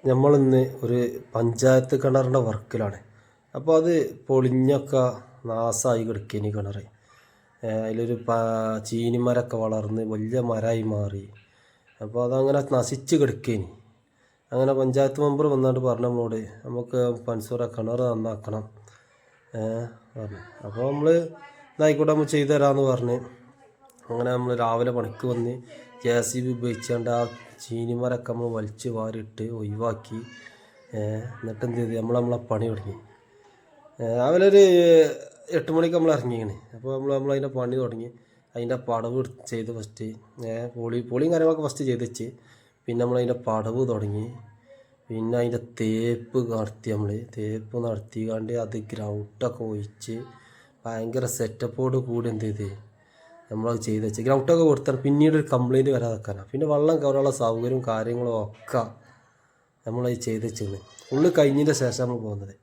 നമ്മളിന്ന് ഒരു പഞ്ചായത്ത് കിണറിൻ്റെ വർക്കിലാണ്. അപ്പോൾ അത് പൊളിഞ്ഞൊക്കെ നാശമായി കിടക്കേനി കിണർ. അതിലൊരു ചീനിമരമൊക്കെ വളർന്ന് വലിയ മരമായി മാറി. അപ്പോൾ അതങ്ങനെ നശിച്ച് കിടക്കേനി. അങ്ങനെ പഞ്ചായത്ത് മെമ്പർ വന്നിട്ട് പറഞ്ഞു നമ്മളോട്, നമുക്ക് പൻസൂറ കിണർ നന്നാക്കണം പറഞ്ഞു. അപ്പോൾ നമ്മൾ ഇതായിക്കോട്ടെ നമ്മൾ ചെയ്തു തരാമെന്ന് പറഞ്ഞ് അങ്ങനെ നമ്മൾ രാവിലെ പണിക്ക് വന്ന് JCB ഉപയോഗിച്ചുകൊണ്ട് ആ ചീനിമരമൊക്കെ നമ്മൾ വലിച്ച് വാരിട്ട് ഒഴിവാക്കി. എന്നിട്ട് എന്ത് ചെയ്ത് നമ്മളെ പണി തുടങ്ങി. രാവിലെ ഒരു 8 മണിക്ക് നമ്മൾ ഇറങ്ങിയാണ്. അപ്പോൾ നമ്മളതിൻ്റെ പണി തുടങ്ങി. അതിൻ്റെ പടവ് ചെയ്ത് ഫസ്റ്റ് പൊളിയും കാര്യങ്ങളൊക്കെ ഫസ്റ്റ് ചെയ്ത് വെച്ച്, പിന്നെ നമ്മളതിൻ്റെ പടവ് തുടങ്ങി. പിന്നെ അതിൻ്റെ തേപ്പ് നടത്തിക്കാണ്ട് അത് ഗ്രൗട്ടൊക്കെ ഒഴിച്ച് ഭയങ്കര സെറ്റപ്പോട് കൂടി എന്ത് ചെയ്ത് നമ്മളത് ചെയ്ത് വെച്ച് ഗ്രൗട്ടൊക്കെ കൊടുത്താൽ പിന്നീട് ഒരു കംപ്ലൈൻറ്റ് വരാതെക്കാനാണ്. പിന്നെ വെള്ളം കയറാനുള്ള സൗകര്യവും കാര്യങ്ങളും ഒക്കെ നമ്മളത് ചെയ്ത് വെച്ചിരുന്നു. ഫുള്ള് കഴിഞ്ഞതിൻ്റെ ശേഷം നമ്മൾ പോകുന്നത്.